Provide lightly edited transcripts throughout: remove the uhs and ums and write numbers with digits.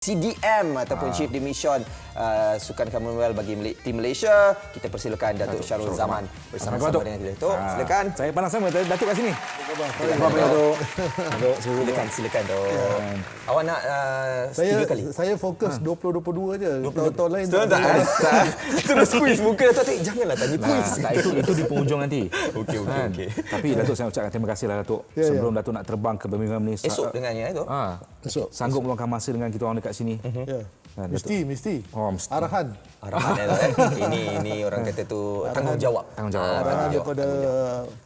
CDM ataupun Chief Dimission Sukan Commonwealth bagi tim Malaysia. Kita persilakan Datuk Syarul Zaman bersama-sama dengan kita. Datuk, silakan. Saya pandang sama Datuk kat sini. Silakan Datuk. Awak nak tiga kali? Saya fokus 2022 je. Tahun lain tak. Terus kuis muka Datuk. Janganlah tanya kuis. Itu di penghujung nanti. Okey. Tapi Datuk, saya ucapkan terima kasih lah Datuk. Sebelum Datuk nak terbang ke Birmingham ni. Esok dengannya itu. Esok. Sanggup meluangkan masa dengan kita orang dekat sini. Ya. Mesti. Oh, mesti. Arahan Ini orang kata tu tanggungjawab. Arahan daripada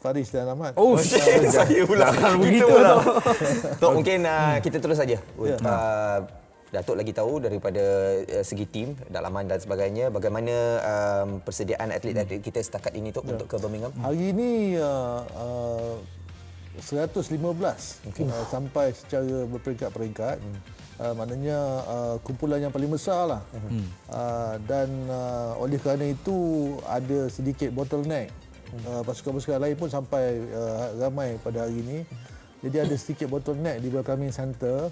Faris dan Ahmad. Oh, Saya pula. Begitu lah. Tok, mungkin kita terus saja. Datuk lagi tahu daripada segi tim, dalaman dan sebagainya, bagaimana persediaan atlet-atlet kita setakat ini Tok untuk ke Birmingham? Hari ini 115 sampai secara berperingkat-peringkat. Maknanya kumpulan yang paling besar lah. Dan oleh kerana itu ada sedikit bottleneck. Pasukan-pasukan lain pun sampai ramai pada hari ini. Jadi ada sedikit bottleneck di welcoming center.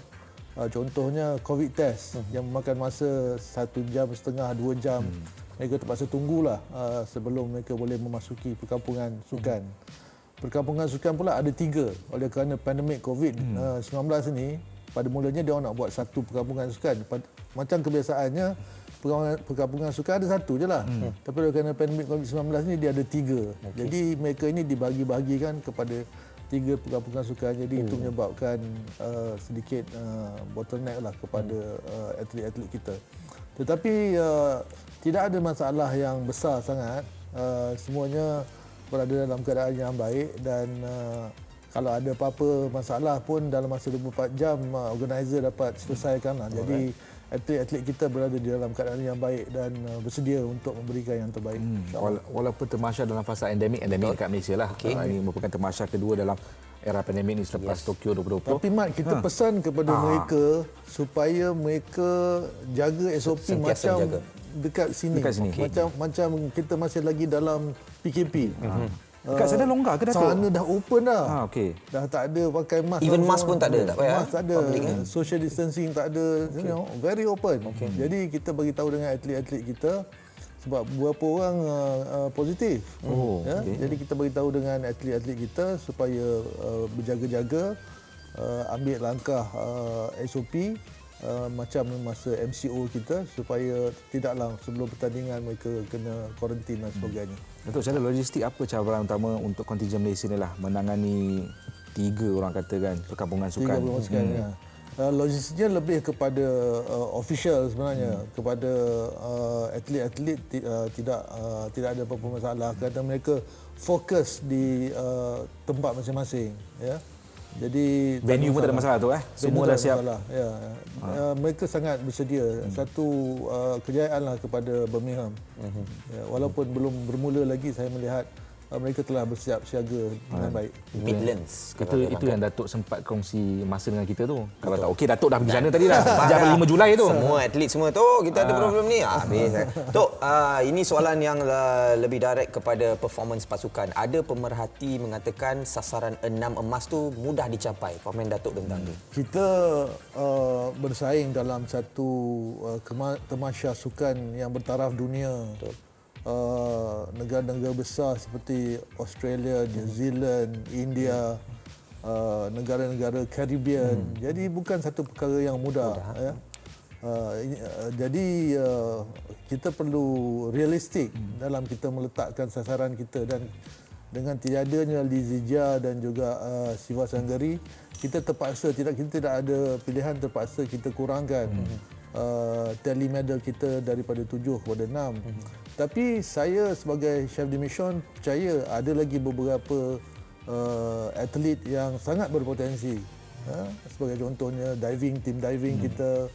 Contohnya COVID test yang memakan masa 1 jam setengah, 2 jam. Mereka terpaksa tunggulah sebelum mereka boleh memasuki perkampungan sukan. Perkampungan sukan pula ada 3 oleh kerana pandemik COVID-19 ini. Pada mulanya dia orang nak buat satu perkampungan sukan. Macam kebiasaannya perkampungan sukan ada satu je lah. Tapi oleh kerana pandemik COVID-19 ni dia ada 3. Jadi mereka ini dibagi-bahagikan kepada 3 perkampungan sukan. Jadi itu menyebabkan sedikit bottleneck lah kepada atlet-atlet kita. Tetapi tidak ada masalah yang besar sangat. Semuanya berada dalam keadaan yang baik dan kalau ada apa-apa masalah pun dalam masa 24 jam organizer dapat selesaikan lah. Jadi atlet-atlet kita berada di dalam keadaan yang baik dan bersedia untuk memberikan yang terbaik. Walaupun termasya dalam fasa endemik dekat Malaysia lah. Ini merupakan termasya kedua dalam era pandemik ni selepas Tokyo 2020. Tapi Mat, kita pesan kepada mereka supaya mereka jaga SOP macam jaga dekat sini. Macam kita masih lagi dalam PKP. Dekat sana longgar ke Datuk? Sana dah open dah. Dah tak ada pakai mask. Even mask pun tak ada, tak payah. Mask tak ada. Social distancing tak ada. Very open. Jadi kita bagi tahu dengan atlet-atlet kita sebab beberapa orang positif. Jadi kita bagi tahu dengan atlet-atlet kita supaya berjaga-jaga, ambil langkah SOP macam masa MCO kita supaya tidaklah sebelum pertandingan mereka kena kuarantin dan sebagainya. Datuk, secara logistik apa cabaran utama untuk kontingen Malaysia ni lah menangani 3 orang kata kan perkampungan sukan? 3 perkampungan sukan, ya. Logistiknya lebih kepada official sebenarnya, kepada atlet-atlet tidak ada apa-apa masalah kerana mereka fokus di tempat masing-masing, ya. Jadi venue pun tak ada masalah tu semua dah siap. Ya. Mereka sangat bersedia. Satu kejayaan lah kepada Birmingham. Walaupun belum bermula lagi, saya melihat mereka telah bersiap siaga dengan baik. Midlands. Itu yang Datuk sempat kongsi masa dengan kita tu. Kalau tak okey, Datuk dah pergi sana tadi dah. Sejak 5 Julai tu. Semua atlet semua tu, kita ada problem ni. Habis. Tok, ini soalan yang lebih direct kepada performance pasukan. Ada pemerhati mengatakan sasaran 6 emas tu mudah dicapai. Komen Datuk tentang tu. Kita bersaing dalam satu tamasya sukan yang bertaraf dunia. Negara-negara besar seperti Australia, New Zealand, India, negara-negara Caribbean. Jadi bukan satu perkara yang mudah. Ya. Jadi kita perlu realistik dalam kita meletakkan sasaran kita dan dengan tiadanya Lizija dan juga Siva Sanggari, kita tidak ada pilihan, terpaksa kita kurangkan tally medal kita daripada 7 kepada 6. Tapi saya sebagai chef de mission percaya ada lagi beberapa atlet yang sangat berpotensi. Sebagai contohnya tim diving kita,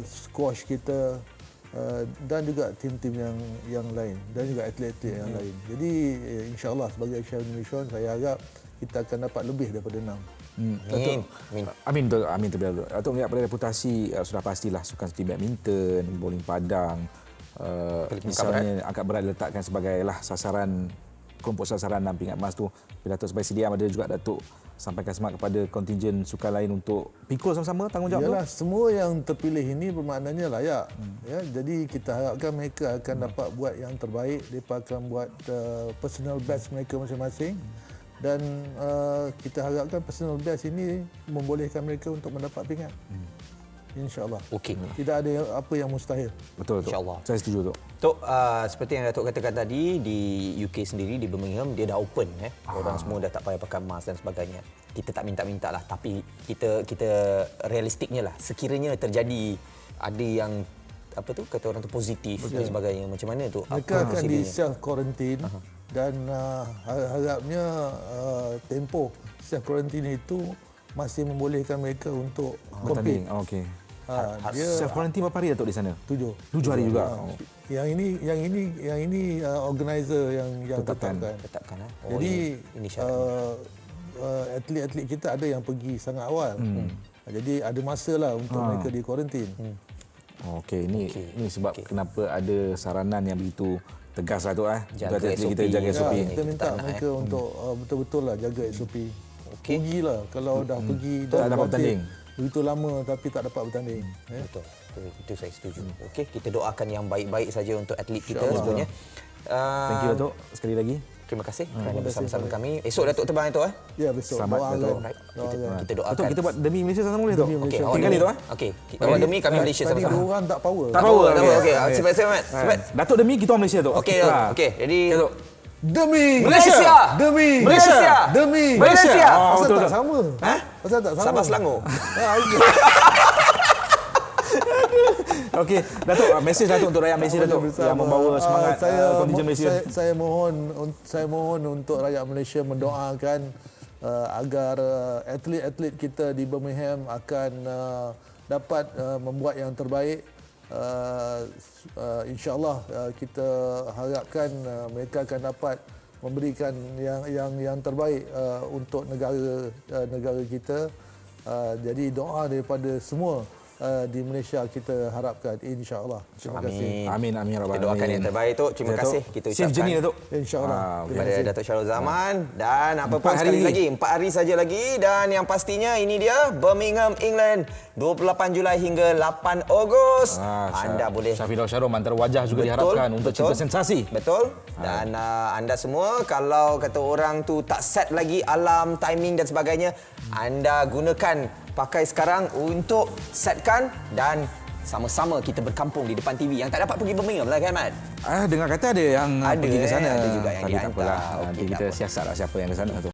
squash kita, dan juga tim-tim yang lain dan juga atlet-atlet yang lain. Jadi insya-Allah sebagai chef de mission saya harap kita akan dapat lebih daripada 6. Amin terlebih dahulu. Datuk melihat pada reputasi sudah pastilah sukan seperti badminton, bowling padang, misalnya angkat berat diletakkan sebagai sasaran kelompok sasaran 6 pingat emas tu. Datuk sebagai CDM ada juga Datuk sampaikan semangat kepada kontingen sukan lain untuk pikul sama-sama tanggungjawab tu? Yalah, semua yang terpilih ini bermaknanya layak. Ya, jadi kita harapkan mereka akan dapat buat yang terbaik. Mereka akan buat personal best mereka masing-masing. Dan kita harapkan personal best ini membolehkan mereka untuk mendapat pingat. InsyaAllah. Okey. Tidak ada apa yang mustahil. Betul, Tok. InsyaAllah. Saya setuju, Tok. Tok, seperti yang Datuk katakan tadi, di UK sendiri, di Birmingham, dia dah open. Orang semua dah tak payah pakai mask dan sebagainya. Kita tak minta-minta lah, tapi kita realistiknya lah. Sekiranya terjadi ada yang apa tu kata orang tu positif dan sebagainya, macam mana tu? Mereka akan di self quarantine dan harapnya tempoh self quarantine itu masih membolehkan mereka untuk compete. Okey. Dia Self quarantine berapa hari Datuk di sana? 7 hari juga. Oh. Yang ini organizer yang tetapkan. Tetapkan. Jadi ini syarat. atlet-atlet kita ada yang pergi sangat awal. Jadi ada masa lah untuk mereka di kuarantin. Okey, ini sebab kenapa ada saranan yang begitu tegas lah tu Jaga atlet SOP. kita jaga SOP ni. Kita minta mereka untuk betul-betul lah jaga SOP. Rugilah kalau dah pergi Tak dapat bertanding. begitu lama tapi tak dapat bertanding. Betul. Itu saya setuju. Okey, kita doakan yang baik-baik saja untuk atlet kita sebenarnya. Thank you Datuk sekali lagi. Terima kasih kerana bersama-sama kami. Esok Datuk terbang itu Ya, besok. Selamat, Doa Datuk. Allah. Kita doakan. Datuk kita buat demi Malaysia sama boleh Datuk? Okey, awak Tinggal demi itu Okey, awak demi kami Malaysia Tadi sama-sama. dua orang tak power. Tak power. Okey, sebab. Datuk demi kita orang Malaysia tu. Okey, okey. Jadi Datuk. Demi Malaysia. Demi Malaysia. Demi Malaysia. Pasal betul, tak betul. sama. Pasal tak sama. Sabah Selangor. Okey, Datuk, mesej Datuk untuk rakyat Malaysia Datuk yang membawa semangat kontingen Malaysia. Saya mohon untuk rakyat Malaysia mendoakan agar atlet-atlet kita di Birmingham akan dapat membuat yang terbaik. InsyaAllah kita harapkan mereka akan dapat memberikan yang terbaik untuk negara kita. Jadi doa daripada semua di Malaysia kita harapkan, insya-Allah. Terima kasih. Amin ya rabbal Kita doakan yang terbaik tu. Terima Datuk. kasih kita Safe journey ucapkan Datuk. Insya-Allah. kepada Datuk Syarul Zaman dan apa pun 4 hari sekali lagi. lagi 4 hari saja lagi dan yang pastinya ini dia Birmingham, England 28 Julai hingga 8 Ogos. Anda boleh Syafiq Syarul antara wajah juga diharapkan untuk cipta sensasi. Betul. Dan anda semua kalau kata orang tu tak set lagi alarm, timing dan sebagainya, anda gunakan pakai sekarang untuk setkan dan sama-sama kita berkampung di depan TV. Yang tak dapat pergi Birmingham lah kan, Mat? Dengar kata ada yang pergi ke sana. ada juga yang Tapi tak dihantar. apalah. Okey, Nanti tak kita apa. siasatlah siapa yang ke sana tu.